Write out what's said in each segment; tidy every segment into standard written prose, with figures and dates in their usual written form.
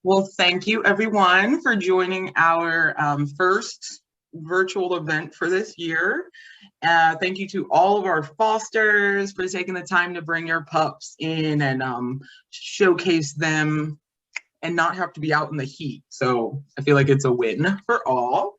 Well, thank you everyone for joining our first virtual event for this year. Thank you to all of our fosters for taking the time to bring your pups in and showcase them and not have to be out in the heat. So I feel like it's a win for all.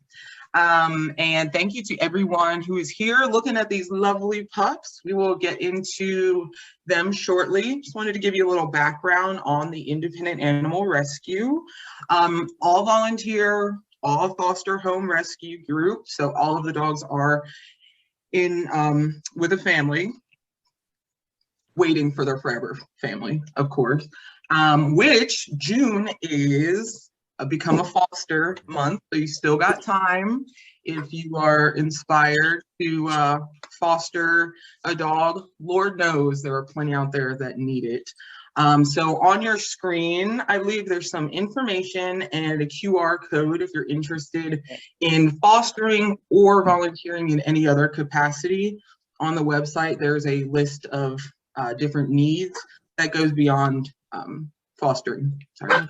And thank you to everyone who is here looking at these lovely pups. We will get into them shortly. Just wanted to give you a little background on the Independent Animal Rescue. All volunteer, all foster home rescue group. So all of the dogs are in with a family, waiting for their forever family, of course, which June is Become a Foster month, so you still got time if you are inspired to foster a dog. Lord knows there are plenty out there that need it. So on your screen, I believe there's some information and a QR code if you're interested in fostering or volunteering in any other capacity. On the website, there's a list of different needs that goes beyond fostering. Sorry.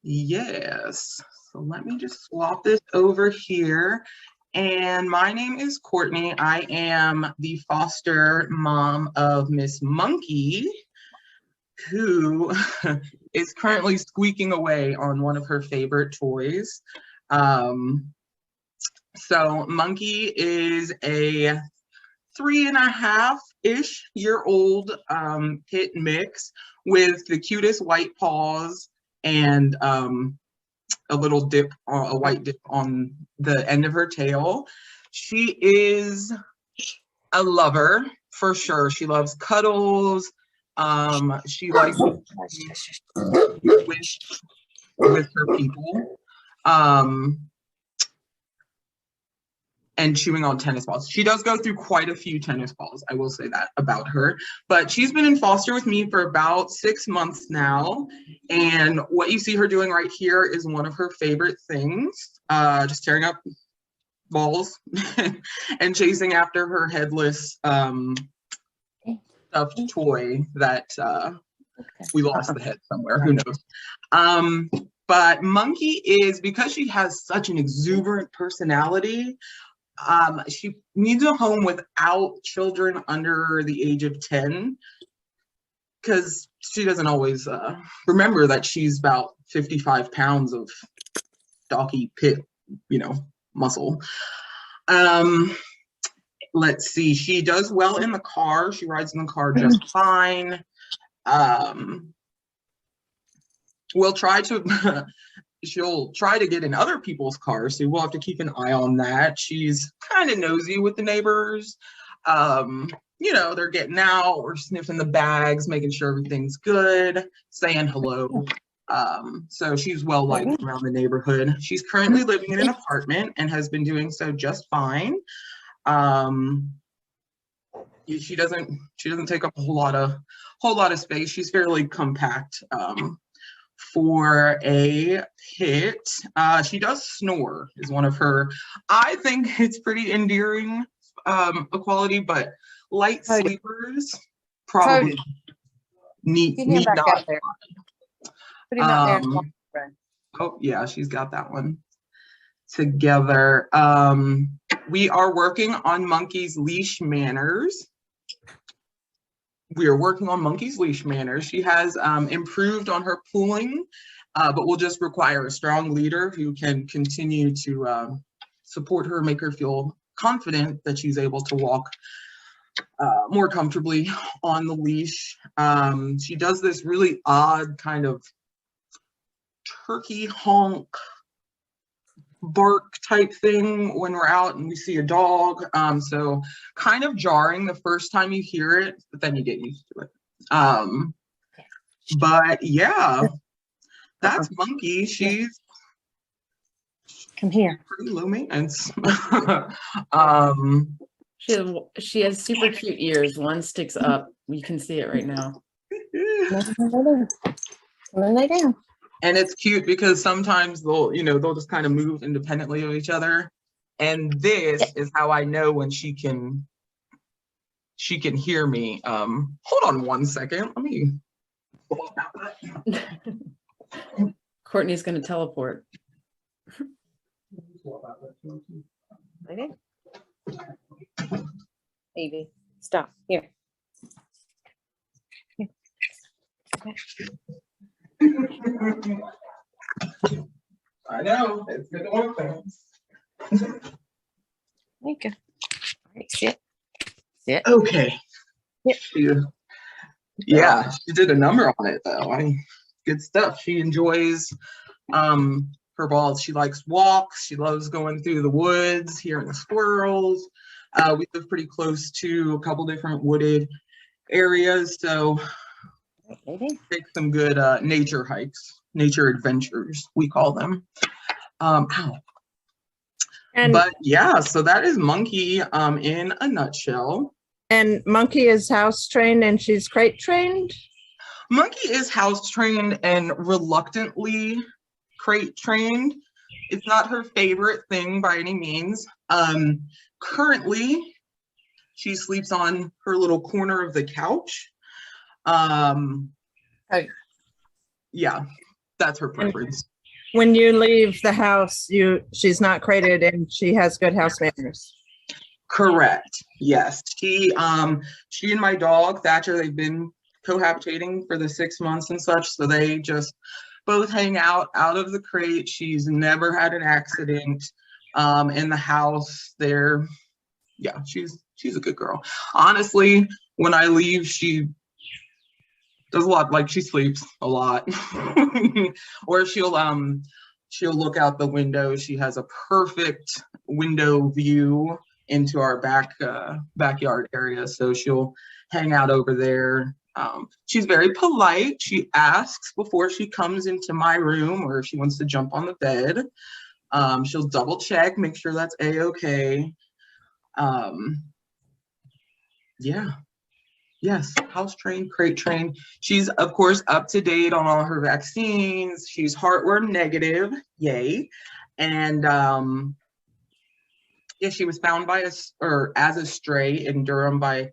Yes, so let me just swap this over here. And my name is Courtney. I am the foster mom of Miss Monkey, who is currently squeaking away on one of her favorite toys. So Monkey is a 3.5-ish year old pit mix with the cutest white paws and a little dip, a white dip on the end of her tail. She is a lover for sure. She loves cuddles. She likes to with her people. And chewing on tennis balls. She does go through quite a few tennis balls, I will say that about her. But she's been in foster with me for about 6 months now. And what you see her doing right here is one of her favorite things, just tearing up balls and chasing after her headless stuffed toy that we lost the head somewhere, who knows. But Monkey is, because she has such an exuberant personality, she needs a home without children under the age of 10 because she doesn't always remember that she's about 55 pounds of stocky pit, muscle. Let's see, she does well in the car. She rides in the car just fine. She'll try to get in other people's cars, so we'll have to keep an eye on that. She's kind of nosy with the neighbors. They're getting out or sniffing the bags, making sure everything's good, saying hello. So she's well liked around the neighborhood. She's currently living in an apartment and has been doing so just fine. She doesn't take up a whole lot of space. She's fairly compact. For a pit, she does snore, is one of her, I think it's pretty endearing quality, but light sleepers probably need not. Put him out there. Oh yeah, she's got that one together. We are working on Monkey's leash manners. We are working on Monkey's leash manners. She has improved on her pulling, but will just require a strong leader who can continue to support her, make her feel confident that she's able to walk more comfortably on the leash. She does this really odd kind of turkey honk bark type thing when we're out and we see a dog, so kind of jarring the first time you hear it, but then you get used to it. But yeah, that's Monkey. She's come here, pretty low maintenance. She has super cute ears. One sticks up, you can see it right now. Lay down. And it's cute because sometimes they'll just kind of move independently of each other. And this is how I know when she can hear me. Hold on one second. Let me Courtney's gonna teleport. Okay. Evie, stop here. I know, it's good to work things. There you go. All right, sit. Sit. Okay. Yep. Yeah, she did a number on it though. Good stuff. She enjoys her balls. She likes walks. She loves going through the woods, hearing the squirrels. We live pretty close to a couple different wooded areas, so take some good nature hikes, nature adventures, we call them. Ow. But yeah, so that is Monkey in a nutshell. And Monkey is house trained and she's crate trained? Monkey is house trained and reluctantly crate trained. It's not her favorite thing by any means. Currently, she sleeps on her little corner of the couch. Yeah, that's her preference. When you leave the house, she's not crated and she has good house manners. Correct. Yes. She and my dog Thatcher, they've been cohabitating for the 6 months and such, so they just both hang out of the crate. She's never had an accident in the house. She's a good girl. Honestly, when I leave, she does a lot, like she sleeps a lot. Or she'll look out the window. She has a perfect window view into our backyard area, so she'll hang out over there. She's very polite. She asks before she comes into my room or if she wants to jump on the bed. She'll double check, make sure that's a-okay. Yeah. Yes, house trained, crate trained. She's of course up to date on all her vaccines. She's heartworm negative, yay. And yeah, she was found as a stray in Durham by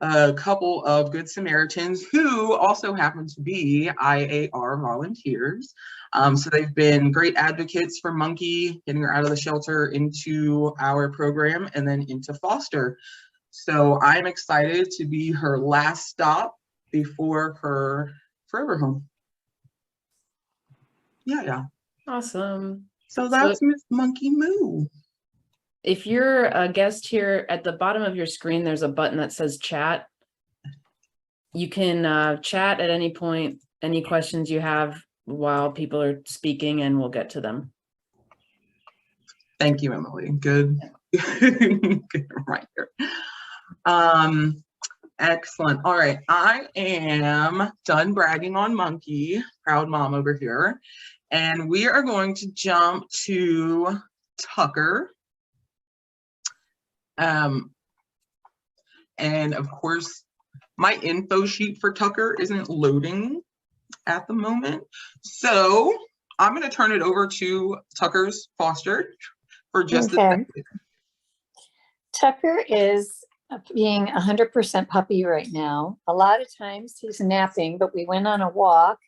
a couple of Good Samaritans who also happen to be IAR volunteers. So they've been great advocates for Monkey, getting her out of the shelter into our program and then into foster. So I'm excited to be her last stop before her forever home. Yeah. Awesome. So that's Miss Monkey Moo. If you're a guest here, at the bottom of your screen, there's a button that says chat. You can chat at any point, any questions you have while people are speaking, and we'll get to them. Thank you, Emily. Good. Good reminder. Excellent. All right. I am done bragging on Monkey, proud mom over here. And we are going to jump to Tucker. And of course, my info sheet for Tucker isn't loading at the moment. So I'm going to turn it over to Tucker's foster for just a second. Tucker is being 100% puppy right now. A lot of times he's napping, but we went on a walk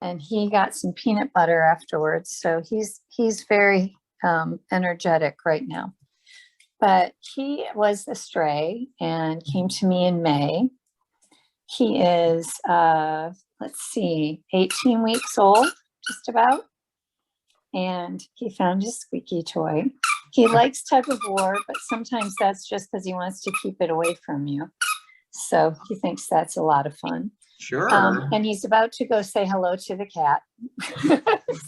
and he got some peanut butter afterwards. So he's very energetic right now. But he was a stray and came to me in May. He is, let's see, 18 weeks old, just about. And he found his squeaky toy. He likes tug of war, but sometimes that's just because he wants to keep it away from you. So he thinks that's a lot of fun. Sure. And he's about to go say hello to the cat.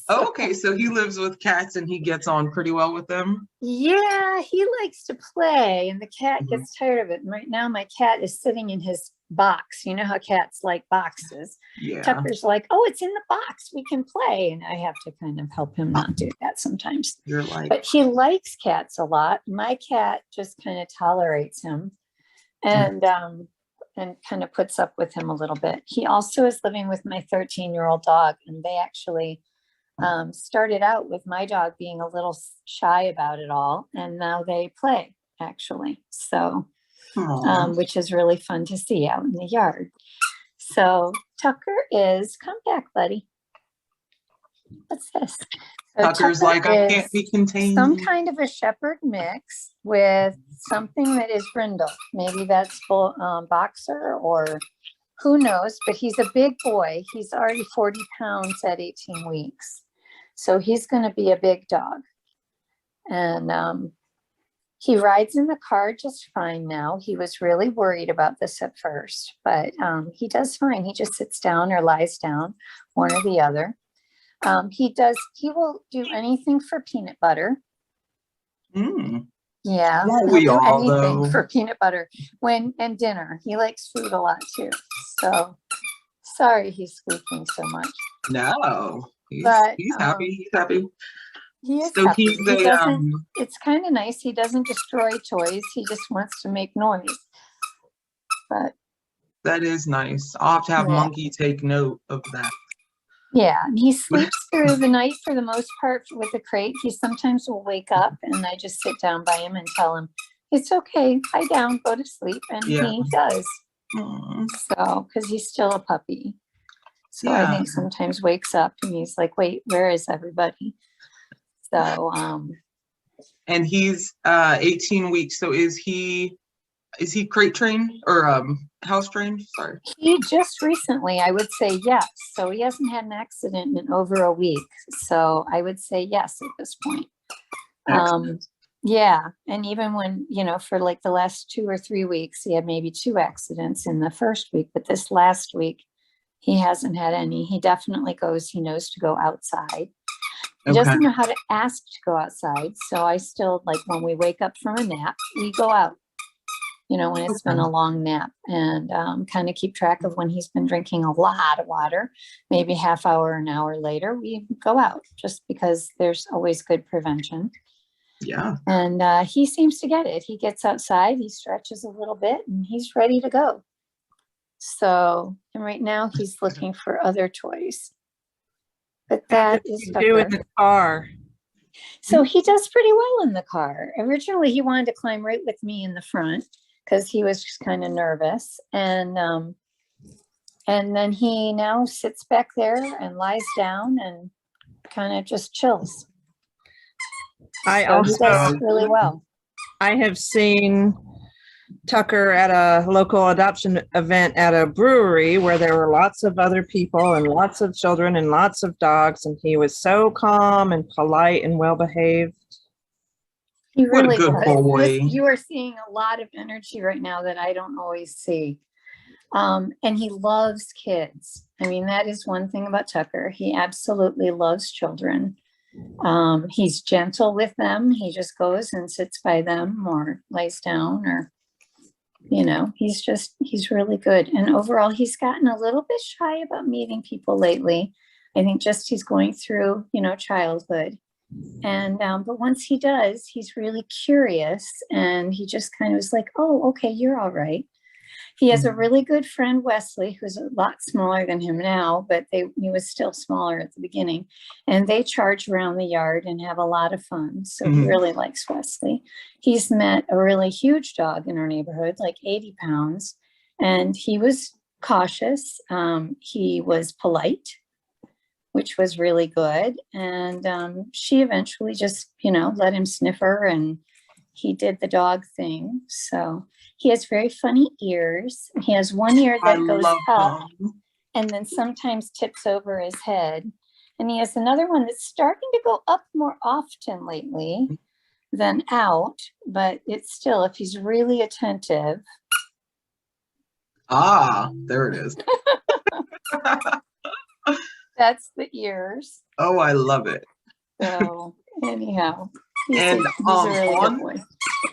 Okay, so he lives with cats and he gets on pretty well with them? Yeah, he likes to play and the cat gets tired of it. And right now my cat is sitting in his box. You know how cats like boxes. Yeah. Tucker's like, oh, it's in the box. We can play. And I have to kind of help him not do that sometimes. You're like, but he likes cats a lot. My cat just kind of tolerates him and kind of puts up with him a little bit. He also is living with my 13-year-old dog, and they actually started out with my dog being a little shy about it all, and now they play actually. So, which is really fun to see out in the yard. So Tucker is, come back, buddy. What's this? So Tucker's Tucker like, I is can't be contained. some kind of a shepherd mix with something that is brindle. Maybe that's full boxer or who knows, but he's a big boy. He's already 40 pounds at 18 weeks. So he's going to be a big dog. And he rides in the car just fine now. He was really worried about this at first, but he does fine. He just sits down or lies down, one or the other. He will do anything for peanut butter. Mm. Yeah, Won't he'll we do all, anything though? for peanut butter and dinner. He likes food a lot too. So sorry he's squeaking so much. No, he's But, happy. He's happy. He is So happy. he's He a doesn't, it's kind of nice. He doesn't destroy toys. He just wants to make noise. But that is nice. I'll have to have Yeah. Monkey take note of that. yeah, and he sleeps through the night for the most part with the crate. He sometimes will wake up and I just sit down by him and tell him, it's okay, lie down, go to sleep. And Yeah. he does. Mm. So, because he's still a puppy. So I Yeah. think sometimes wakes up and he's like, wait, where is everybody? So, And he's 18 weeks. So is he crate trained or house trained? Sorry. he just recently, I would say yes. So he hasn't had an accident in over a week. So I would say yes at this point. Excellent. Yeah. And even when, for like the last 2 or 3 weeks, he had maybe 2 accidents in the first week, but this last week, he hasn't had any. He definitely he knows to go outside. He Okay. doesn't know how to ask to go outside. So I still, like when we wake up from a nap, we go out, when it's been Okay. a long nap, and kind of keep track of when he's been drinking a lot of water. Maybe half hour, an hour later, we go out just because there's always good prevention. Yeah. And he seems to get it. He gets outside, he stretches a little bit, and he's ready to go. So, and right now he's looking for other toys. But that is You do in Tucker. the car. So he does pretty well in the car. Originally, he wanted to climb right with me in the front because he was just kind of nervous. And then he now sits back there and lies down and kind of just chills. I So he does also, really well. I have seen Tucker at a local adoption event at a brewery where there were lots of other people and lots of children and lots of dogs, and he was so calm and polite and well behaved. He What a really good does. boy. You are seeing a lot of energy right now that I don't always see. And he loves kids. I mean, that is one thing about Tucker. He absolutely loves children. He's gentle with them. He just goes and sits by them or lays down, or, he's really good. And overall, he's gotten a little bit shy about meeting people lately. I think just he's going through, childhood. And, but once he does, he's really curious, and he just kind of is like, oh, okay, you're all right. He has a really good friend, Wesley, who's a lot smaller than him now, but he was still smaller at the beginning. And they charge around the yard and have a lot of fun. So he really likes Wesley. He's met a really huge dog in our neighborhood, like 80 pounds. And he was cautious. He was polite, which was really good. And she eventually just, let him sniff her, and he did the dog thing. So he has very funny ears. He has one ear that goes up and then sometimes tips over his head. And he has another one that's starting to go up more often lately than out, but it's still, if he's really attentive. Ah, there it is. That's the ears. Oh, I love it. So anyhow, he's And a really good boy.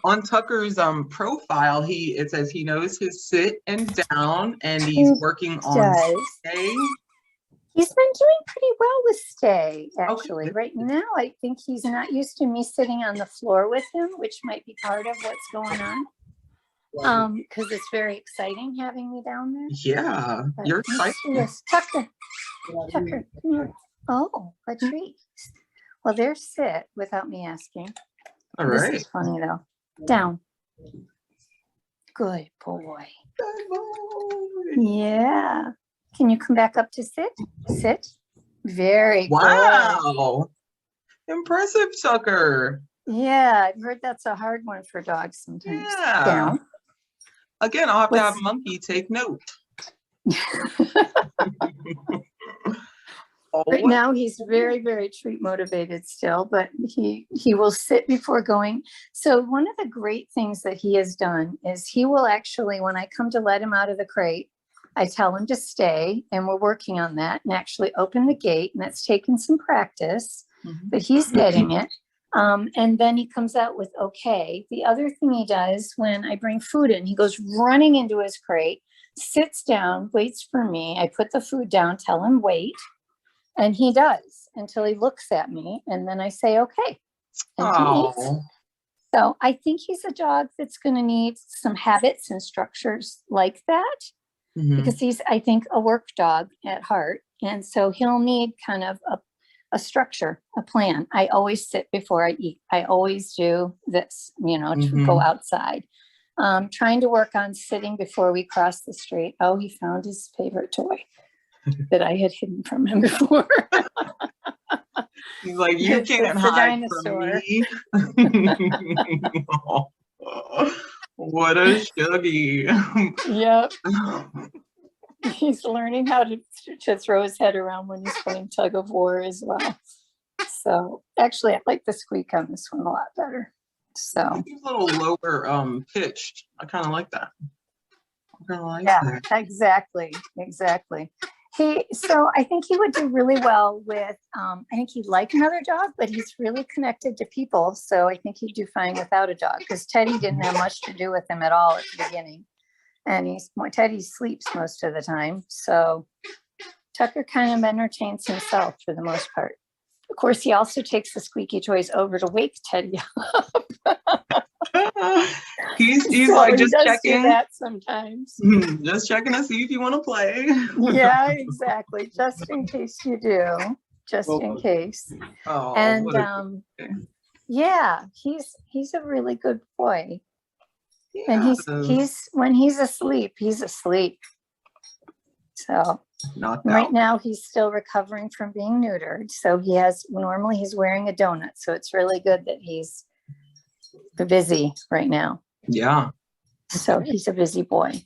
On Tucker's profile, it says he knows his sit and down, and he's working on stay. He's been doing pretty well with stay, actually. Okay. Right now, I think he's not used to me sitting on the floor with him, which might be part of what's going on. Because it's very exciting having me down there. Yeah, But you're let's do excited. this. Tucker, come here. Oh, a treat. Well, there's sit without me asking. All This right. is funny though. Down. Good boy. Yeah. Can you come back up to sit? Sit. Very good. Wow. Impressive, Tucker. Yeah, I've heard that's a hard one for dogs sometimes. Yeah. Down. Again, I'll have to have What's- Monkey take note. Right now, he's very, very treat motivated still, but he will sit before going. So one of the great things that he has done is he will actually, when I come to let him out of the crate, I tell him to stay, and we're working on that, and actually open the gate, and that's taken some practice, but he's getting it. And then he comes out with okay. The other thing he does when I bring food in, he goes running into his crate, sits down, waits for me. I put the food down, tell him wait. And he does until he looks at me, and then I say, okay. And he eats. Oh, So I think he's a dog that's going to need some habits and structures like that, because he's, I think, a work dog at heart. And so he'll need kind of a structure, a plan. I always sit before I eat. I always do this, to go outside. Trying to work on sitting before we cross the street. Oh, he found his favorite toy that I had hidden from him before. he's like, you It's can't a hide dinosaur. from me. What a shuggy. Yep. He's learning how to throw his head around when he's playing tug of war as well. So actually, I like the squeak on this one a lot better. So He's a little lower pitched. I kind of like that. I kind of like yeah, that. exactly. So I think he would do really well with, I think he'd like another dog, but he's really connected to people. So I think he'd do fine without a dog, because Teddy didn't have much to do with him at all at the beginning. And Teddy sleeps most of the time. So Tucker kind of entertains himself for the most part. Of course, he also takes the squeaky toys over to wake Teddy up. He's So like he just does do checking. that sometimes. Just checking to see if you want to play. Yeah, exactly. Just in case you do. Just in case. Oh, And what a- yeah, he's a really good boy. And Yes. he's when he's asleep. So Knocked right out. now he's still recovering from being neutered. So normally he's wearing a donut. So it's really good that he's busy right now. Yeah. So he's a busy boy.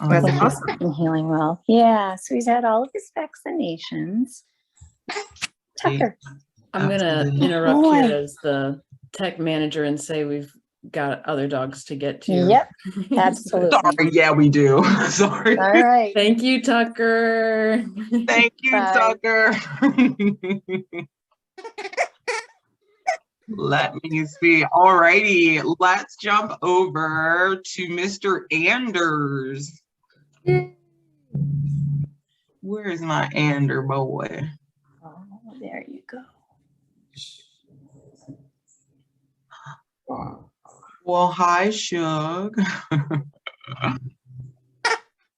That's Um, awesome. And healing well. Yeah. So he's had all of his vaccinations. Tucker. I'm gonna Absolutely. interrupt Boy. here as the tech manager and say we've got other dogs to get to. Yep. Absolutely. Sorry, yeah, we do. Sorry. All right. Thank you, Tucker. Thank you, Bye. Tucker. Let me see. All righty, let's jump over to Mr. Anders. Where's my Ander boy? Oh, there you go. Well, hi, Shug.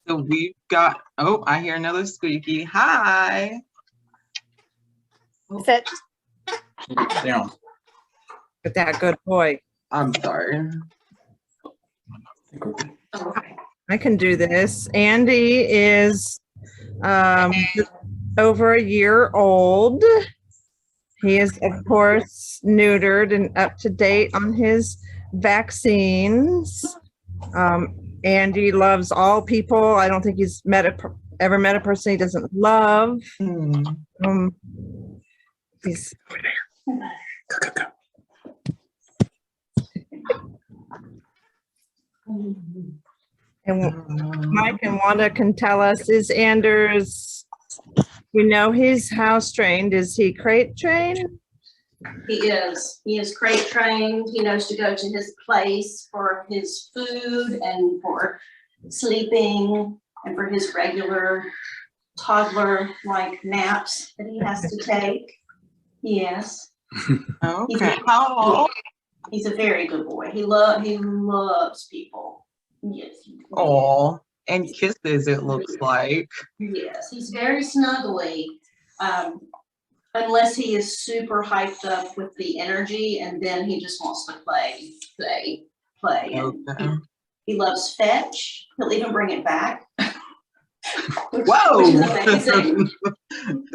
So we've got, oh, I hear another squeaky. Hi. Sit. Down. But that good boy. I'm sorry. I can do this. Andy is just over a year old. He is, of course, neutered and up to date on his vaccines. Andy loves all people. I don't think he's ever met a person he doesn't love. He's over there. Go. And Mike and Wanda can tell us, is Anders, we know he's house trained. Is he crate trained? He is crate trained. He knows to go to his place for his food and for sleeping and for his regular toddler-like naps that he has to take. Yes, Okay. How old? he's a very good boy. He loves people. Yes. Oh, and kisses, it looks like. Yes, he's very snuggly. Unless he is super hyped up with the energy, and then he just wants to play. And Okay. he loves fetch. He'll even bring it back. Whoa. Which is amazing.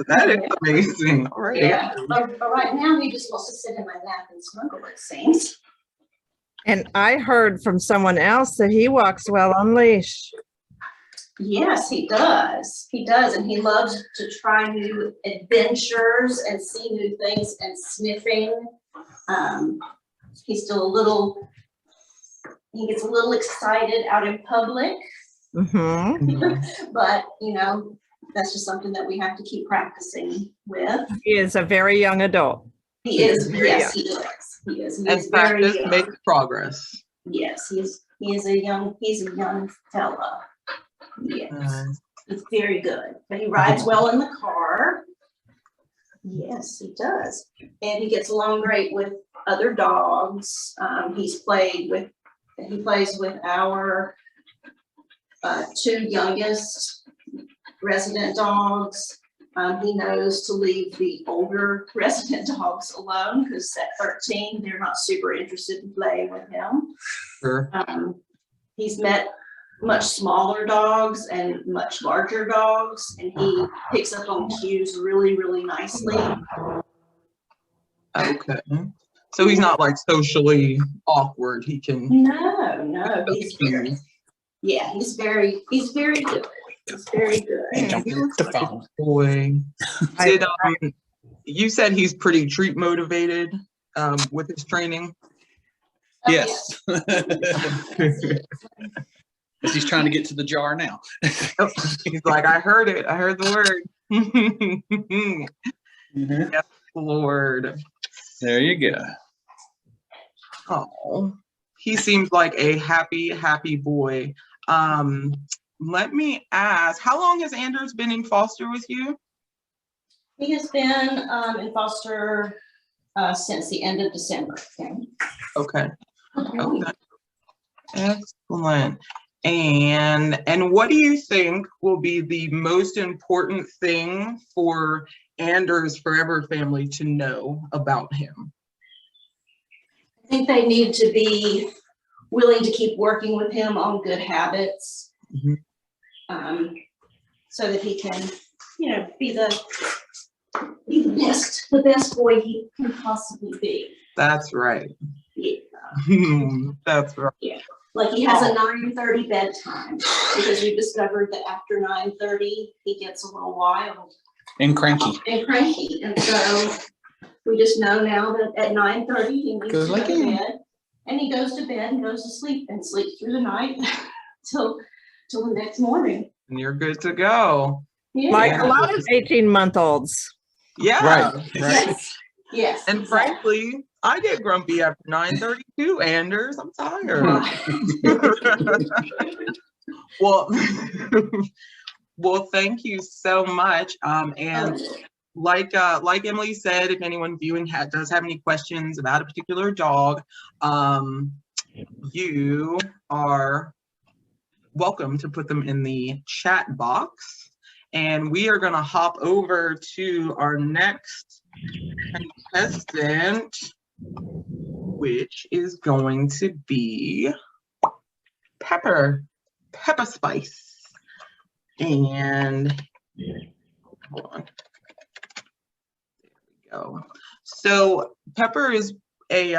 That is amazing. All right. Yeah, but right now he just wants to sit in my lap and snuggle, it seems. And I heard from someone else that he walks well on leash. Yes, he does. He does, and he loves to try new adventures and see new things and sniffing. He's still he gets a little excited out in public, Mm-hmm. but you know, that's just something that we have to keep practicing with. He is a very young adult. He is, Very yes, he is. He is. He And is very practice young. makes progress. Yes, he's a young fella. Yes, he's very good, but he rides well in the car. Yes, he does, and he gets along great with other dogs. He plays with our two youngest resident dogs. He knows to leave the older resident dogs alone because at 13, they're not super interested in playing with him. Sure. He's met much smaller dogs and much larger dogs, and he picks up on cues really, really nicely. Okay. So he's not like socially awkward. He can. No, he's very, yeah, he's very good. He's very good. And jump in the phone. Boy. Did you said he's pretty treat motivated with his training? Oh, Yes. As he's trying to get to the jar now. Oh, he's like, I heard it. I heard the word. Mhm. Yes, Lord. There you go. Oh, he seems like a happy boy. Let me ask, how long has Anders been in foster with you? He has been in foster since the end of December. Okay. Okay. Excellent. And what do you think will be the most important thing for Anders Forever family to know about him? I think they need to be willing to keep working with him on good habits. Mhm. So that he can, you know, be the best boy he can possibly be. That's right. Yeah. That's right. Like he has a 9:30 bedtime because we discovered that after 9:30 he gets a little wild And cranky. and so we just know now that at 9:30 he needs Goes to like go to him. bed, and he goes to bed and goes to sleep and sleeps through the night till the next morning. And you're good to go. Yeah. Like a lot of 18-month-olds. Yeah. Right. Yes. Yes. And exactly. frankly, I get grumpy after 9:30 too, Anders. I'm tired. Well, well, thank you so much. And like Emily said, if anyone viewing does have any questions about a particular dog, you are welcome to put them in the chat box. And we are going to hop over to our next contestant, which is going to be Pepper Spice. And hold on. There we go. So Pepper is a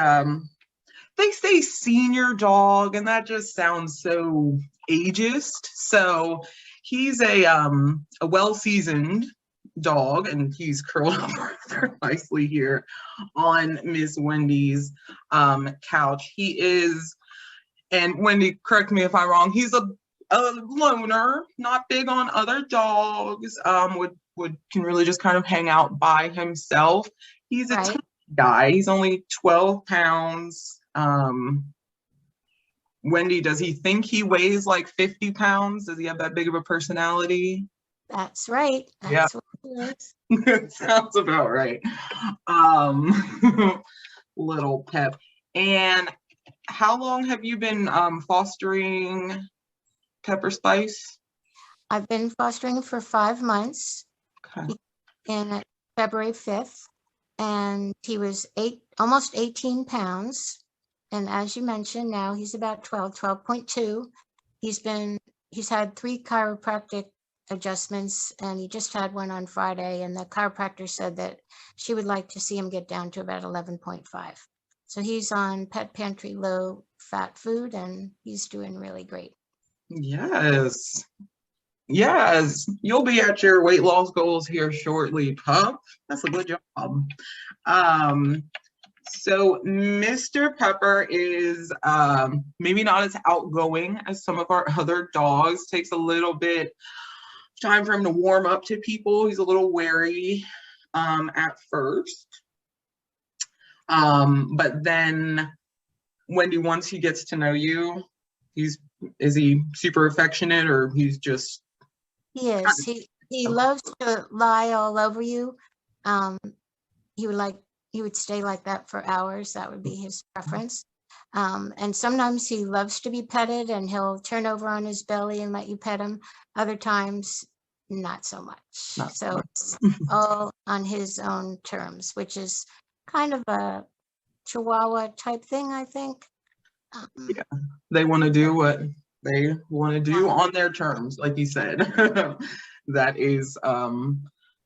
they say senior dog, and that just sounds so ageist. So he's a well-seasoned dog, and he's curled up very nicely here on Miss Wendy's couch. He is, and Wendy, correct me if I'm wrong, he's a loner, not big on other dogs, can really just kind of hang out by himself. He's a tiny guy. He's only 12 pounds. Wendy, does he think he weighs like 50 pounds? Does he have that big of a personality? That's right. Yeah. That's what it is. It sounds about right. Little Pep. And how long have you been fostering Pepper Spice? I've been fostering for 5 months Okay. in February 5th, and he was almost 18 pounds. And as you mentioned, now he's about 12.2. He's had 3 chiropractic adjustments, and he just had one on Friday, and the chiropractor said that she would like to see him get down to about 11.5. So he's on Pet Pantry low fat food, and he's doing really great. Yes. Yes. You'll be at your weight loss goals here shortly, pup. That's a good job. So Mr. Pepper is maybe not as outgoing as some of our other dogs. Takes a little bit time for him to warm up to people. He's a little wary at first. But then Wendy, once he gets to know you, is he super affectionate, or he's just He is. He loves to lie all over you. He would stay like that for hours. That would be his preference. And sometimes he loves to be petted, and he'll turn over on his belly and let you pet him. Other times, not so much. So it's all on his own terms, which is kind of a Chihuahua type thing, I think. Yeah, they want to do what they want to do on their terms, like you said. That is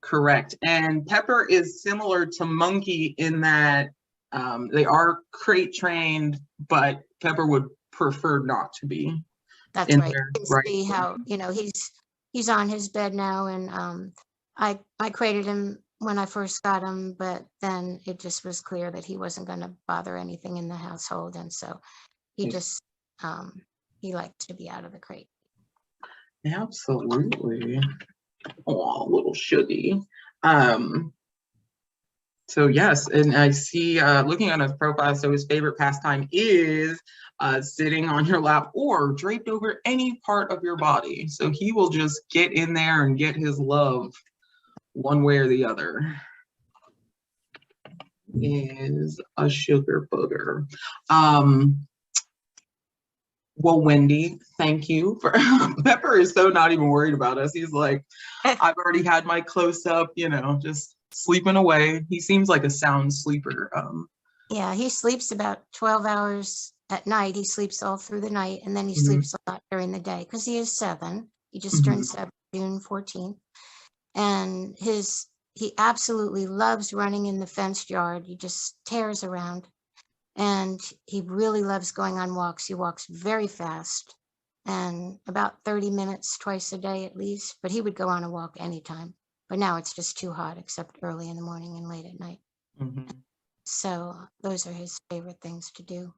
correct. And Pepper is similar to Monkey in that they are crate trained, but Pepper would prefer not to be. That's right. You can see how, he's on his bed now, and I crated him when I first got him, but then it just was clear that he wasn't going to bother anything in the household, and so he just he likes to be out of the crate. Absolutely. Oh, little Shuggy. So yes, and I see looking at his profile, so his favorite pastime is sitting on your lap or draped over any part of your body. So he will just get in there and get his love one way or the other. Is a sugar booger. Well, Wendy, thank you for Pepper is so not even worried about us. He's like, I've already had my close up, just sleeping away. He seems like a sound sleeper. Yeah, he sleeps about 12 hours at night. He sleeps all through the night, and then he sleeps a lot during the day because he is 7. He just turned 7 June 14th. And he absolutely loves running in the fenced yard. He just tears around. And he really loves going on walks. He walks very fast, and about 30 minutes twice a day at least, but he would go on a walk anytime. But now it's just too hot, except early in the morning and late at night. So those are his favorite things to do.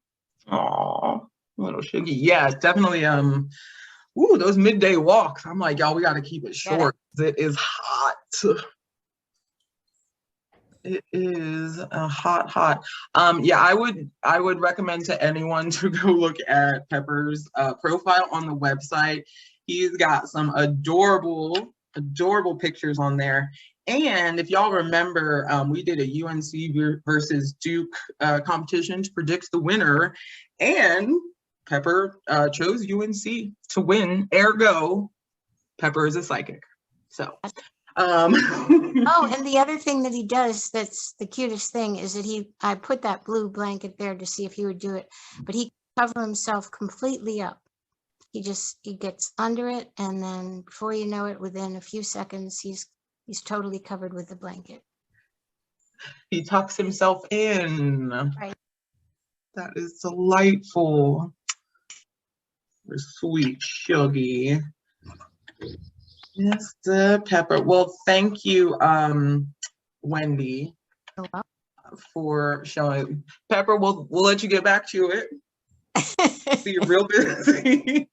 Oh, little Shuggy. Yeah, definitely. Those midday walks. I'm like, y'all, we got to keep it short. It is hot. It is hot. Yeah, I would recommend to anyone to go look at Pepper's profile on the website. He's got some adorable pictures on there. And if y'all remember, we did a UNC versus Duke competition to predict the winner, and Pepper chose UNC to win. Ergo, Pepper is a psychic. So. Oh, and the other thing that he does that's the cutest thing is that I put that blue blanket there to see if he would do it, but he cover himself completely up. He gets under it, and then before you know it, within a few seconds, he's totally covered with the blanket. He tucks himself in. Right. That is delightful. Sweet Shuggy. Mr. Pepper. Well, thank you, Wendy, for showing. Pepper, we'll let you get back to it. See, you're real busy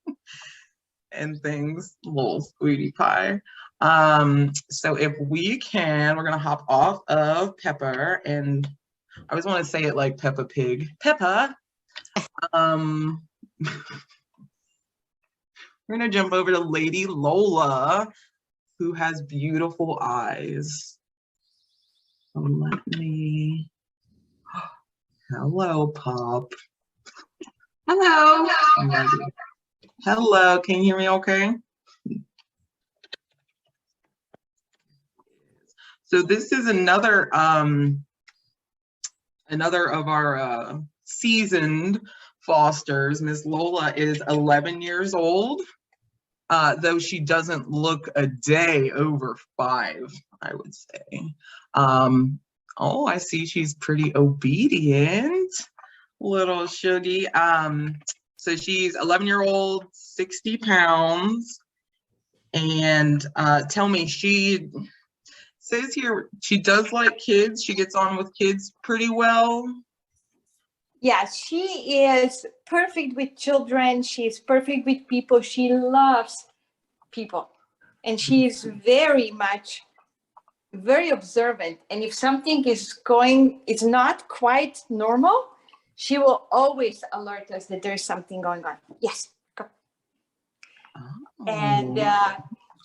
and things, little sweetie pie. So if we can, we're gonna hop off of Pepper, and I always want to say it like Peppa Pig. Peppa. We're gonna jump over to Lady Lola, who has beautiful eyes. Let me. Hello, Pop. Hello. Hello. Can you hear me okay? So this is another of our seasoned fosters. Miss Lola is 11 years old. though she doesn't look a day over 5, I would say. Oh, I see she's pretty obedient, little Shuggy. So she's 11-year-old, 60 pounds. And tell me, she says here she does like kids. She gets on with kids pretty well. Yeah, she is perfect with children. She's perfect with people. She loves people. And she's very observant. And if something is not quite normal, she will always alert us that there's something going on. Yes, go. And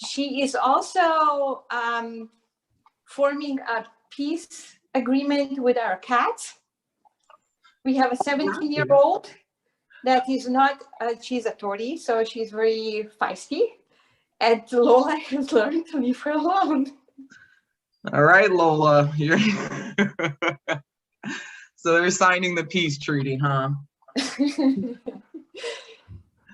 she is also forming a peace agreement with our cats. We have a 17-year-old that is not, she's a tortie, so she's very feisty. And Lola has learned to leave her alone. All right, Lola. So they're signing the peace treaty, huh?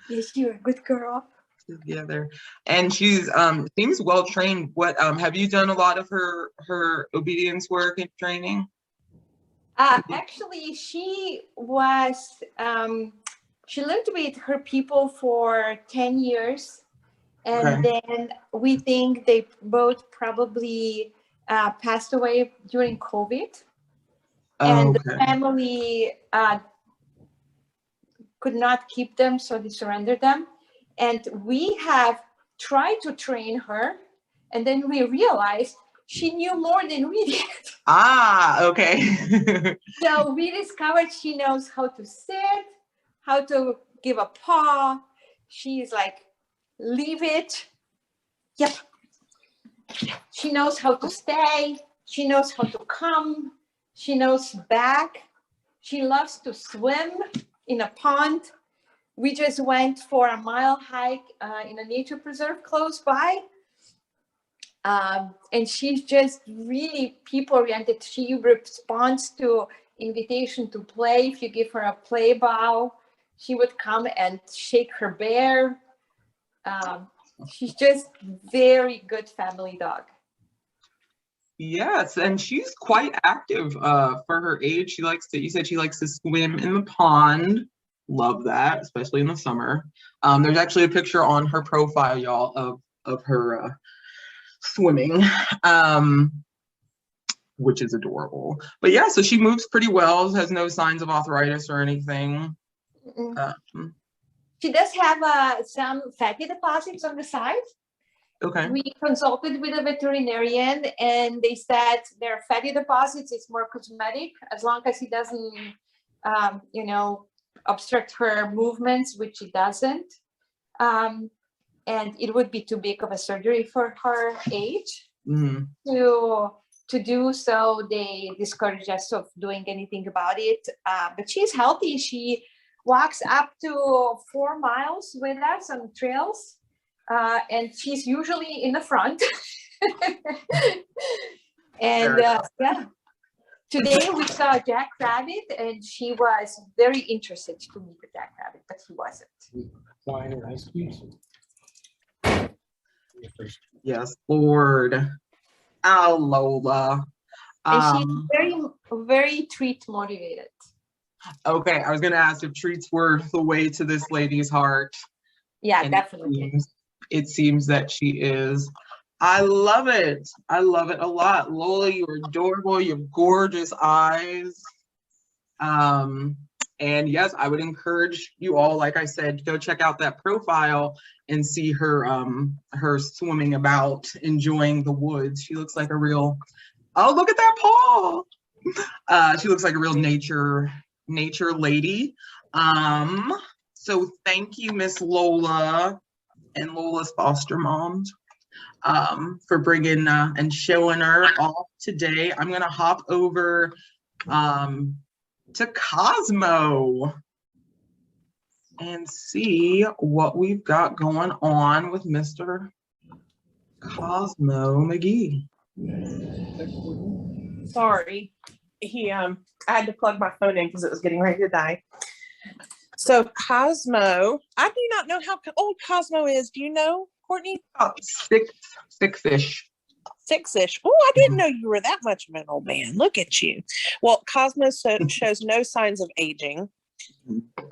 Yes, you're a good girl. Together. And she's seems well trained. What have you done a lot of her obedience work and training? Actually, she was she lived with her people for 10 years, and then we think they both probably passed away during COVID. And the family could not keep them, so they surrendered them. And we have tried to train her, and then we realized she knew more than we did. Ah, okay. So we discovered she knows how to sit, how to give a paw. She's like, leave it. Yep. She knows how to stay. She knows how to come. She knows back. She loves to swim in a pond. We just went for a mile hike in a nature preserve close by. And she's just really people-oriented. She responds to invitation to play. If you give her a play bow, she would come and shake her bear. She's just very good family dog. Yes, and she's quite active for her age. She likes to, you said she likes to swim in the pond. Love that, especially in the summer. There's actually a picture on her profile, y'all, of her swimming, which is adorable. But yeah, so she moves pretty well, has no signs of arthritis or anything. She does have some fatty deposits on the side. Okay. We consulted with a veterinarian, and they said there are fatty deposits. It's more cosmetic, as long as it doesn't, obstruct her movements, which it doesn't. And it would be too big of a surgery for her age to do, so they discourage us of doing anything about it. But she's healthy. She walks up to 4 miles with us on trails, and she's usually in the front. And yeah, today we saw a jackrabbit, and she was very interested to meet the jackrabbit, but he wasn't. Yes, Lord. Oh, Lola. And she's very, very treat motivated. Okay, I was going to ask if treats were the way to this lady's heart. Yeah, And definitely. It seems that she is. I love it. I love it a lot. Lola, you're adorable. You have gorgeous eyes. And yes, I would encourage you all, like I said, to go check out that profile and see her her swimming about, enjoying the woods. She looks like a real, oh, look at that paw. She looks like a real nature lady. So thank you, Miss Lola and Lola's foster moms, for bringing and showing her off today. I'm gonna hop over to Cosmo and see what we've got going on with Mr. Cosmo McGee. Sorry, I had to plug my phone in because it was getting ready to die. So Cosmo, I do not know how old Cosmo is. Do you know, Courtney? About six-ish. Six-ish. Oh, I didn't know you were that much of an old man. Look at you. Well, Cosmo shows no signs of aging.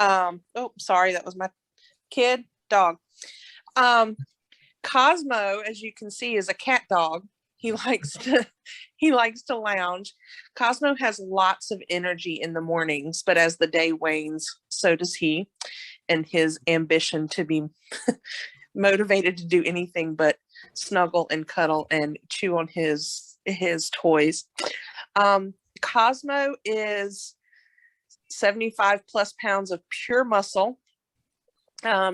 Oh, sorry, that was my dog. Cosmo, as you can see, is a cat dog. He likes to lounge. Cosmo has lots of energy in the mornings, but as the day wanes, so does he, and his ambition to be motivated to do anything but snuggle and cuddle and chew on his toys. Cosmo is 75 plus pounds of pure muscle.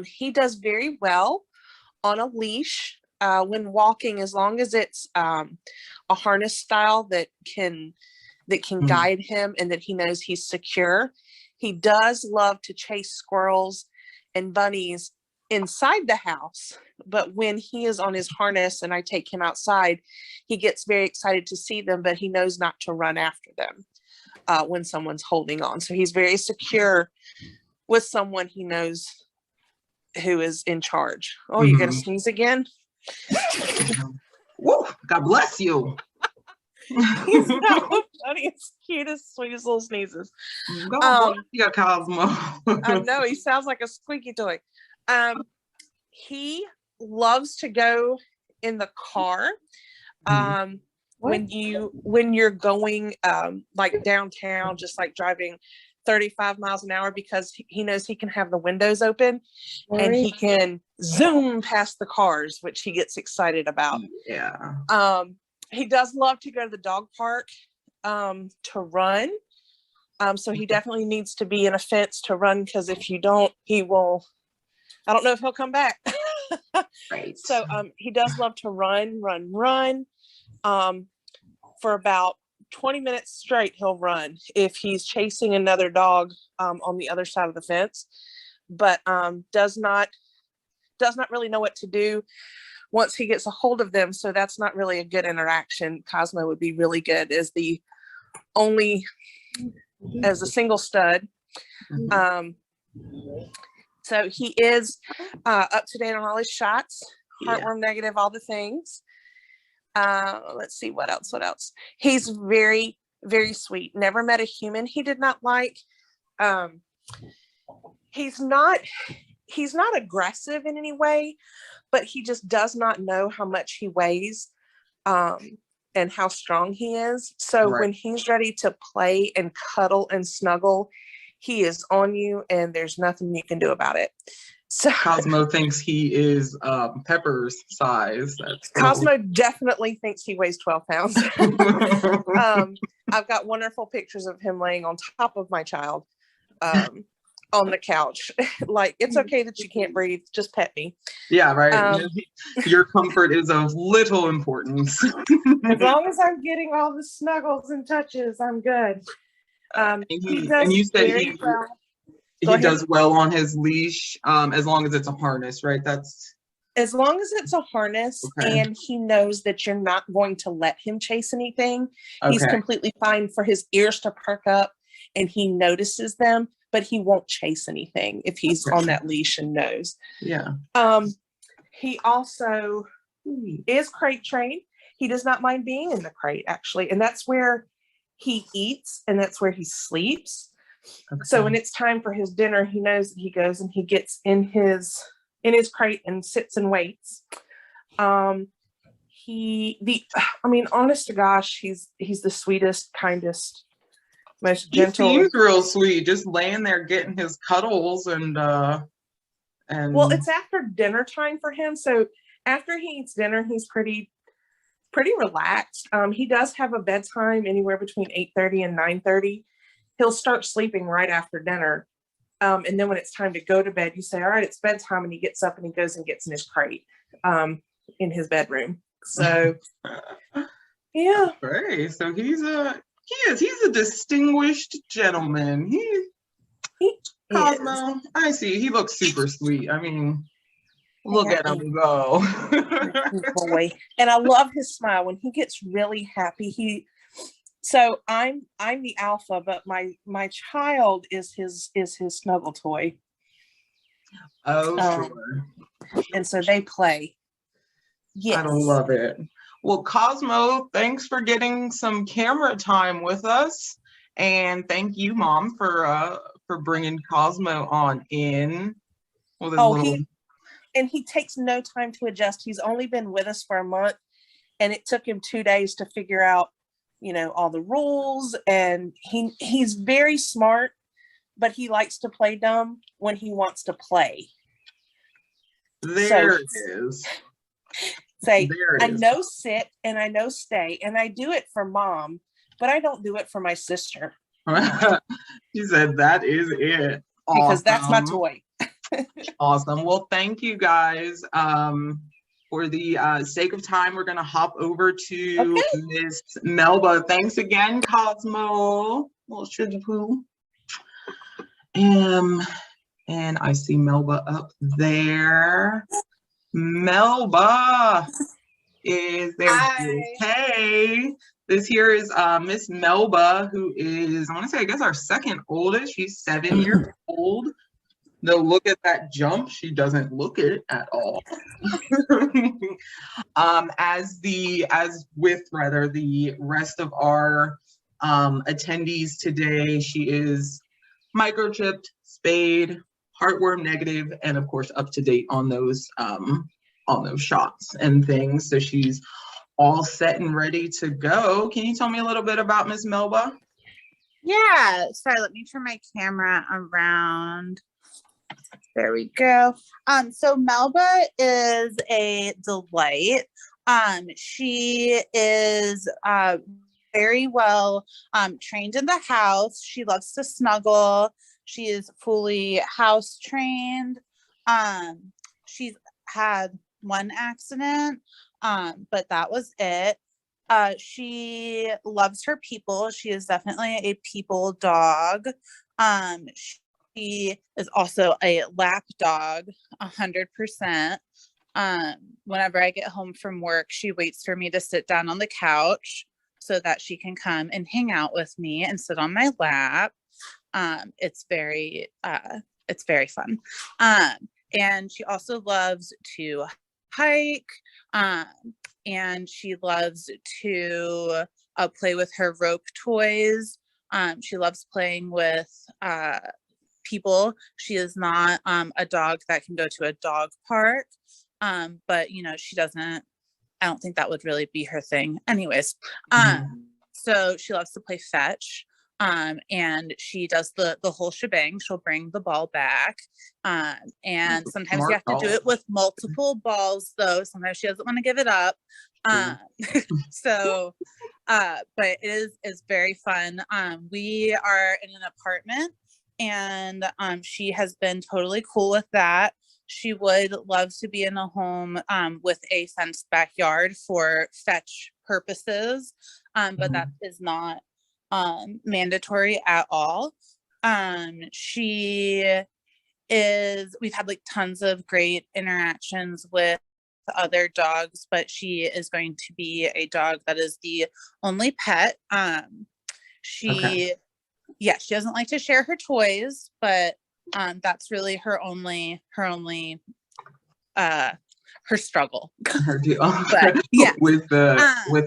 He does very well on a leash when walking, as long as it's a harness style that can guide him and that he knows he's secure. He does love to chase squirrels and bunnies inside the house, but when he is on his harness and I take him outside, he gets very excited to see them, but he knows not to run after them when someone's holding on. So he's very secure with someone he knows who is in charge. Oh, you're gonna sneeze again? Woo, God bless you. He's got the funniest, cutest, sweetest little sneezes. God bless you, Cosmo. I know, he sounds like a squeaky toy. He loves to go in the car. When you're going like downtown, just like driving 35 miles an hour, because he knows he can have the windows open and he can zoom past the cars, which he gets excited about. Yeah. He does love to go to the dog park to run. So he definitely needs to be in a fence to run, because if you don't, I don't know if he'll come back. Right. So he does love to run. For about 20 minutes straight, he'll run if he's chasing another dog on the other side of the fence, but does not really know what to do once he gets a hold of them. So that's not really a good interaction. Cosmo would be really good as a single stud. So he is up to date on all his shots, heartworm negative, all the things. Let's see, what else? He's very, very sweet. Never met a human he did not like. He's not aggressive in any way, but he just does not know how much he weighs and how strong he is. So when he's ready to play and cuddle and snuggle, he is on you and there's nothing you can do about it. So Cosmo thinks he is Pepper's size. Cosmo definitely thinks he weighs 12 pounds. I've got wonderful pictures of him laying on top of my child on the couch. Like, it's okay that you can't breathe, just pet me. Yeah, right. Your comfort is of little importance. As long as I'm getting all the snuggles and touches, I'm good. And you said he does well on his leash, as long as it's a harness, right? That's as long as it's a harness, and he knows that you're not going to let him chase anything. He's completely fine for his ears to perk up and he notices them, but he won't chase anything if he's on that leash and knows. Yeah. He also is crate trained. He does not mind being in the crate, actually, and that's where he eats and that's where he sleeps. So when it's time for his dinner, he knows that he goes and he gets in his crate and sits and waits. Honest to gosh, he's the sweetest, kindest, most gentle. He seems real sweet, just laying there getting his cuddles and well, it's after dinner time for him. So after he eats dinner, he's pretty relaxed. He does have a bedtime anywhere between 8:30 and 9:30. He'll start sleeping right after dinner. And then when it's time to go to bed, you say, all right, it's bedtime. And he gets up and he goes and gets in his crate in his bedroom. So, yeah. Great. So he's a distinguished gentleman. Cosmo, I see. He looks super sweet. I mean, look at him go. Boy. And I love his smile. When he gets really happy, so I'm the alpha, but my child is his snuggle toy. Oh, Um, sure. And so they play. Yes. I love it. Well, Cosmo, thanks for getting some camera time with us, and thank you, Mom, for bringing Cosmo on in with his Oh, little. he takes no time to adjust. He's only been with us for a month, and it took him 2 days to figure out, all the rules. And he's very smart, but he likes to play dumb when he wants to play. There it is. Say, There it I is. know sit and I know stay, and I do it for Mom, but I don't do it for my sister. She said that is it. Because that's my Awesome. toy. Awesome. Well, thank you guys. For the sake of time, we're going to hop over to Miss Melba. Thanks again, Cosmo. Little sugar poo. And I see Melba up there. Melba is there. Hey, this here is Miss Melba, who is, I want to say, I guess our second oldest. She's 7 years old. No, look at that jump. She doesn't look it at all. As with the rest of our attendees today, she is microchipped, spayed, heartworm negative, and of course up to date on those shots and things. So she's all set and ready to go. Can you tell me a little bit about Miss Melba? Yeah, sorry, let me turn my camera around. There we go. So Melba is a delight. She is very well trained in the house. She loves to snuggle. She is fully house trained. She's had one accident, but that was it. She loves her people. She is definitely a people dog. She is also a lap dog, 100%. Whenever I get home from work, she waits for me to sit down on the couch so that she can come and hang out with me and sit on my lap. It's very fun. And she also loves to hike, and she loves to play with her rope toys. She loves playing with people. She is not a dog that can go to a dog park, but she doesn't, I don't think that would really be her thing anyways. So she loves to play fetch, and she does the whole shebang. She'll bring the ball back, and sometimes you have to do it with multiple balls though. Sometimes she doesn't want to give it up. So but it is very fun. We are in an apartment, and she has been totally cool with that. She would love to be in a home with a fenced backyard for fetch purposes, but that is not mandatory at all. We've had like tons of great interactions with other dogs, but she is going to be a dog that is the only pet. She doesn't like to share her toys, but that's really her only her struggle. Her deal. But, yeah. with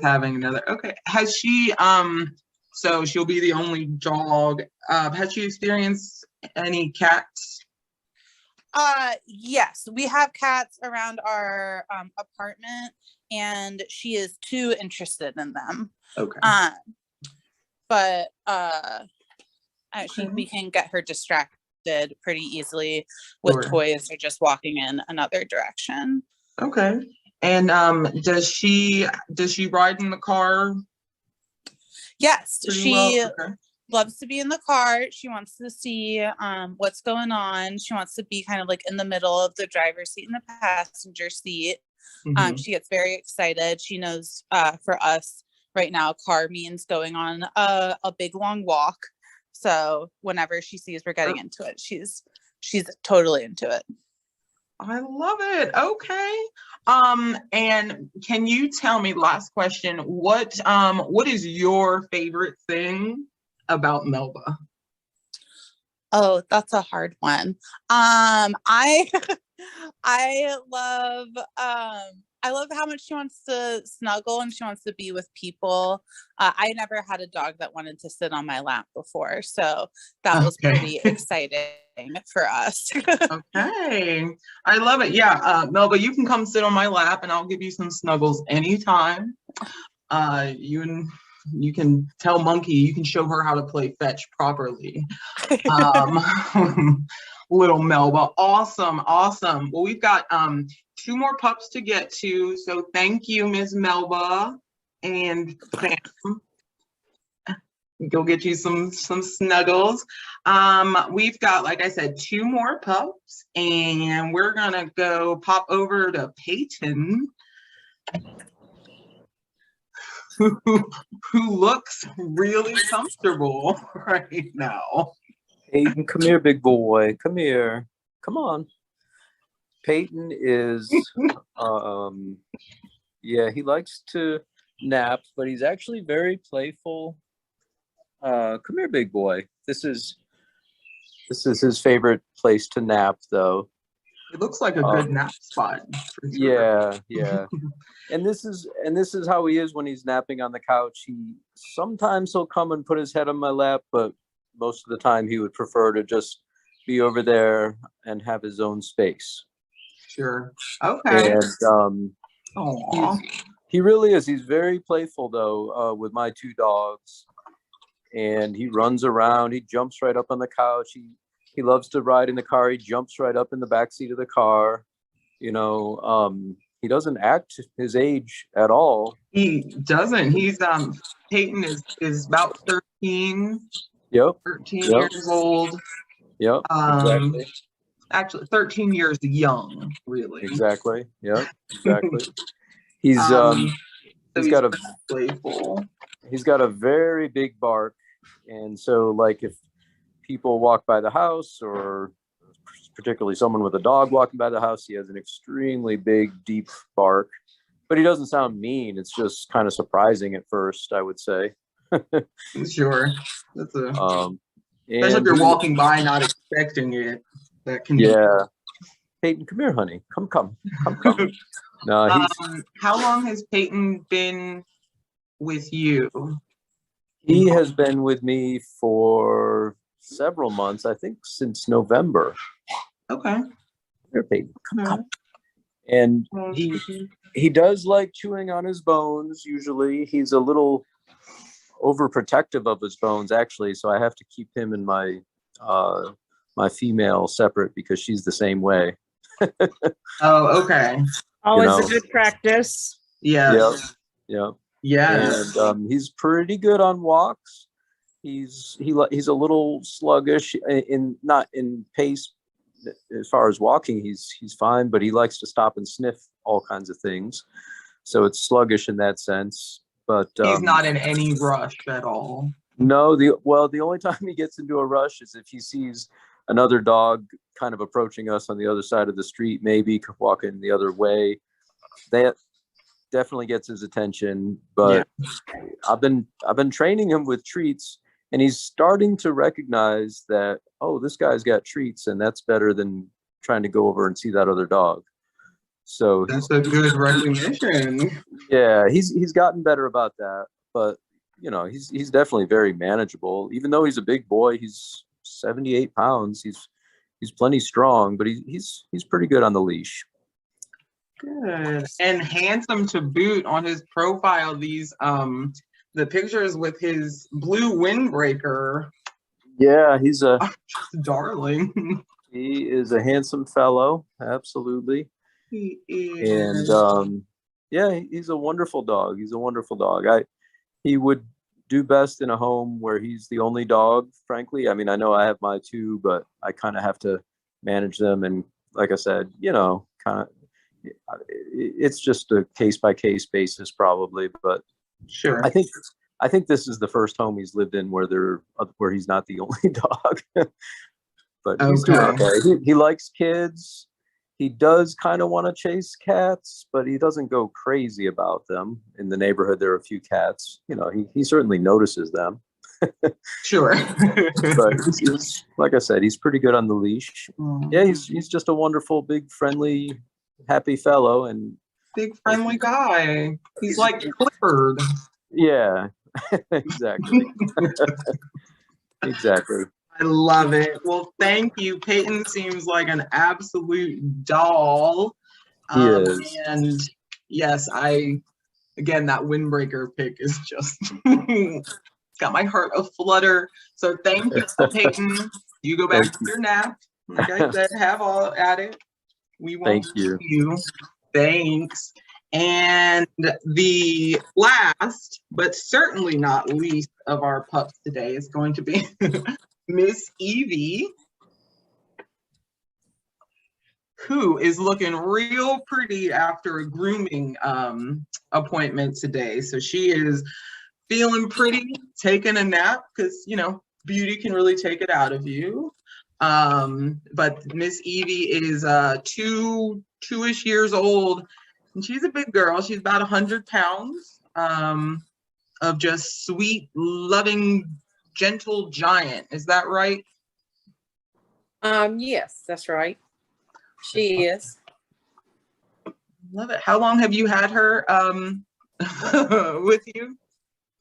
having another. Okay. Has she so she'll be the only dog. Has she experienced any cats? Yes, we have cats around our apartment, and she is too interested in them. Okay. But we can get her distracted pretty easily with toys or just walking in another direction. Okay. And does she ride in the car? Yes, she loves to be in the car. She wants to see what's going on. She wants to be kind of like in the middle of the driver's seat and the passenger seat. She gets very excited. She knows for us right now, car means going on a big long walk. So whenever she sees we're getting into it, she's totally into it. I love it. Okay. And can you tell me, last question, what is your favorite thing about Melba? Oh, that's a hard one. I I love how much she wants to snuggle and she wants to be with people. I never had a dog that wanted to sit on my lap before, so that was Okay. pretty exciting for us. Okay. I love it. Yeah, Melba, you can come sit on my lap and I'll give you some snuggles anytime. You can tell Monkey, you can show her how to play fetch properly. Little Melba. Awesome, awesome. Well, we've got 2 more pups to get to. So thank you, Ms. Melba. And Sam, go get you some snuggles. We've got, like I said, 2 more pups, and we're gonna go pop over to Peyton, who looks really comfortable right now. Peyton, come here, big boy. Come here. Come on. Peyton is, yeah, he likes to nap, but he's actually very playful. Come here, big boy. This is his favorite place to nap, though. It looks like a good nap spot. For sure. Yeah, yeah. And this is how he is when he's napping on the couch. Sometimes he'll come and put his head on my lap, but most of the time he would prefer to just be over there and have his own space. Sure. Okay. And Aww. he really is. He's very playful, though, with my 2 dogs. And he runs around. He jumps right up on the couch. He loves to ride in the car. He jumps right up in the back seat of the car. You know, he doesn't act his age at all. He doesn't. He's Peyton is about 13. Yep. 13 Yep. years old. Yep. Exactly. Actually, 13 years young, really. Exactly. Yep. Exactly. He's So he's got a playful. He's got a very big bark, and so like if people walk by the house, or particularly someone with a dog walking by the house, he has an extremely big, deep bark. But he doesn't sound mean. It's just kind of surprising at first, I would say. Sure. That's especially and if you're walking by not expecting it. That can be. Peyton, come here, honey. Come. No, how long has Peyton been with you? He has been with me for several months, I think since November. Okay. Here, Peyton, come. And he does like chewing on his bones. Usually he's a little overprotective of his bones, actually, so I have to keep him and my my female separate because she's the same way. Oh, okay. Always a good practice. Yeah. Yep. Yeah. And he's pretty good on walks. He's a little sluggish not in pace as far as walking. He's fine, but he likes to stop and sniff all kinds of things. So it's sluggish in that sense. But he's not in any rush at all. No, the only time he gets into a rush is if he sees another dog kind of approaching us on the other side of the street, maybe walking the other way. That definitely gets his attention. But I've been training him with treats, and he's starting to recognize that, oh, this guy's got treats, and that's better than trying to go over and see that other dog. So that's a good recognition. Yeah, he's gotten better about that, but you know, he's definitely very manageable. Even though he's a big boy, he's 78 pounds. He's plenty strong, but he's pretty good on the leash. Good. And handsome to boot. On his profile, these the pictures with his blue windbreaker. Yeah, he's a darling. He is a handsome fellow, absolutely. He is. And yeah, he's a wonderful dog. He's a wonderful dog. He would do best in a home where he's the only dog, frankly. I mean, I know I have my 2, but I kind of have to manage them. And like I said, you know, it's just a case-by-case basis probably, but sure. I think this is the first home he's lived in where he's not the only dog. But he's doing okay. He likes kids. He does kind of want to chase cats, but he doesn't go crazy about them. In the neighborhood, there are a few cats. You know, he certainly notices them. Sure. But like I said, he's pretty good on the leash. Yeah, he's just a wonderful, big, friendly, happy fellow, and big friendly guy. He's like Clifford. Yeah, exactly. Exactly. I love it. Well, thank you. Peyton seems like an absolute doll. He is. And yes, again, that windbreaker pick is just it's got my heart aflutter. So thank you, Peyton. You go back to your nap. Like I said, have all at it. We won't Thank you. Thanks. And the last, but certainly not least of our pups today is going to be Miss Evie, who is looking real pretty after a grooming appointment today. So she is feeling pretty, taking a nap because, you know, beauty can really take it out of you. But Miss Evie is two-ish years old, and she's a big girl. She's about 100 pounds of just sweet, loving, gentle giant. Is that right? Yes, that's right. She is. Love it. How long have you had her with you?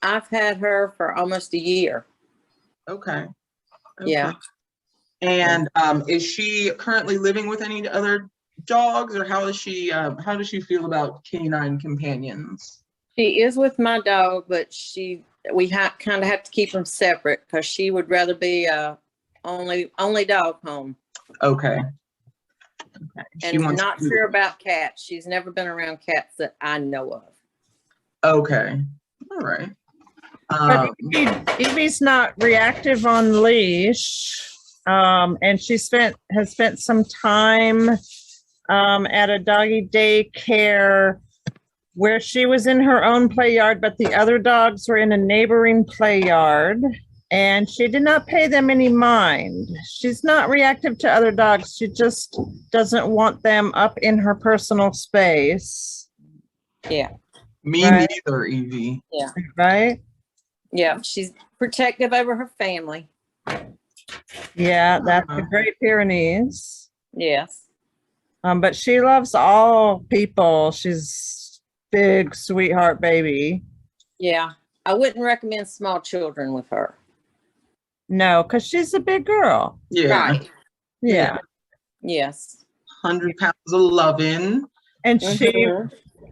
I've had her for almost a year. Okay. Yeah. And is she currently living with any other dogs, or how does she feel about canine companions? She is with my dog, but we kind of have to keep them separate because she would rather be only dog home. Okay. And not sure about cats. She's never been around cats that I know of. Okay. All right. Evie's not reactive on leash. And she has spent some time at a doggy daycare where she was in her own play yard, but the other dogs were in a neighboring play yard, and she did not pay them any mind. She's not reactive to other dogs. She just doesn't want them up in her personal space. Yeah. Me neither, Evie. Yeah. Right? Yeah. She's protective over her family. Yeah, that's the Great Pyrenees. Yes. But she loves all people. She's big, sweetheart baby. Yeah. I wouldn't recommend small children with her. No, because she's a big girl. Yeah. Right. Yeah. Yes. 100 pounds of loving. And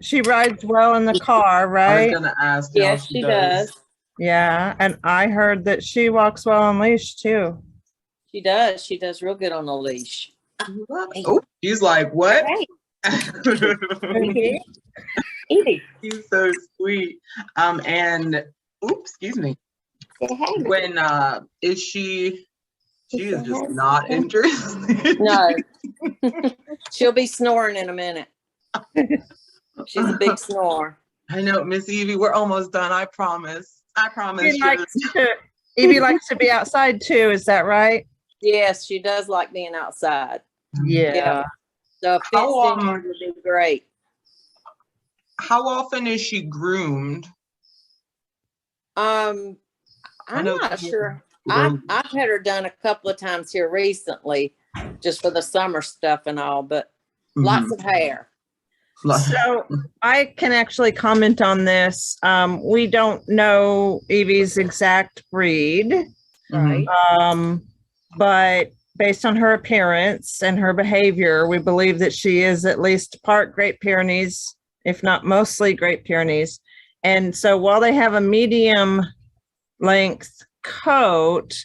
she rides well in the car, right? I was gonna ask. Yes, she does. Yeah, and I heard that she walks well on leash too. She does. She does real good on a leash. Oh, she's like, what? Hey. Evie. She's so sweet. And oops, excuse me. When is she? She is just not interested. No. She'll be snoring in a minute. She's a big snorer. I know, Miss Evie, we're almost done. I promise. I promise. Evie likes to be outside too. Is that right? Yes, she does like being outside. Yeah. So a fenced in yard would be great. How often is she groomed? I'm not sure. I've had her done a couple of times here recently, just for the summer stuff and all, but lots of hair. So I can actually comment on this. We don't know Evie's exact breed, right? But based on her appearance and her behavior, we believe that she is at least part Great Pyrenees, if not mostly Great Pyrenees. And so while they have a medium length coat,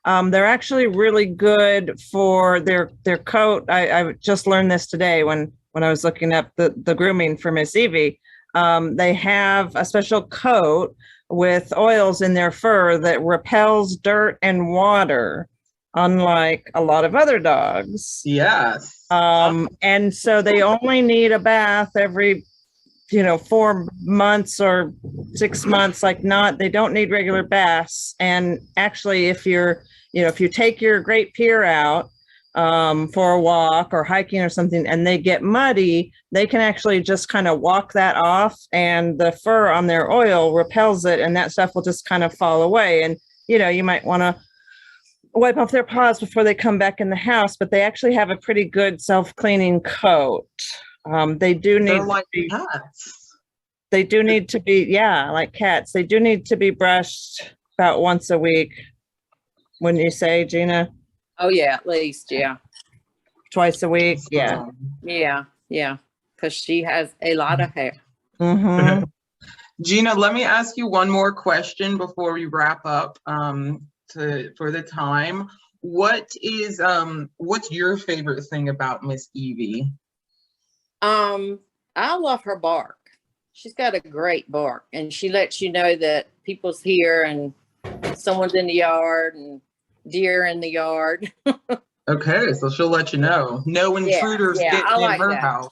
they're actually really good for their coat. I just learned this today when I was looking up the grooming for Miss Evie. They have a special coat with oils in their fur that repels dirt and water, unlike a lot of other dogs. Yes. And so they only need a bath every 4 months or 6 months, they don't need regular baths. And actually, if you take your Great Pyr out for a walk or hiking or something, and they get muddy, they can actually just kind of walk that off, and the fur on their oil repels it, and that stuff will just kind of fall away. And you might want to wipe off their paws before they come back in the house, but they actually have a pretty good self-cleaning coat. They do need They're like to be, cats. they do need to be, yeah, like cats. They do need to be brushed about once a week. Wouldn't you say, Gina? Oh yeah, at least, yeah. Twice a week? Yeah. Yeah, yeah. Because she has a lot of hair. Mm-hmm. Gina, let me ask you one more question before we wrap up for the time. What's your favorite thing about Miss Evie? I love her bark. She's got a great bark, and she lets you know that people's here and someone's in the yard and deer in the yard. Okay, so she'll let you know. No intruders I getting like in her that. house.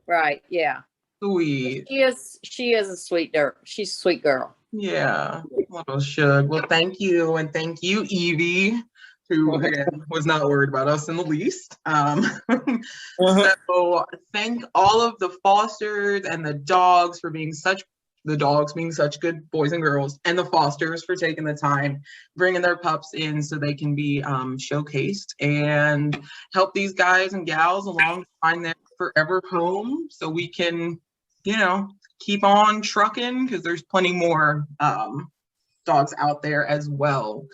Right, yeah. Sweet. She is a sweet girl. She's a sweet girl. Yeah, little Shug. Well, thank you, and thank you, Evie, who again was not worried about us in the least. So thank all of the fosters and the dogs for being such good boys and girls, and the fosters for taking the time, bringing their pups in so they can be showcased and help these guys and gals along find their forever home, so we can, keep on trucking, because there's plenty more dogs out there as well.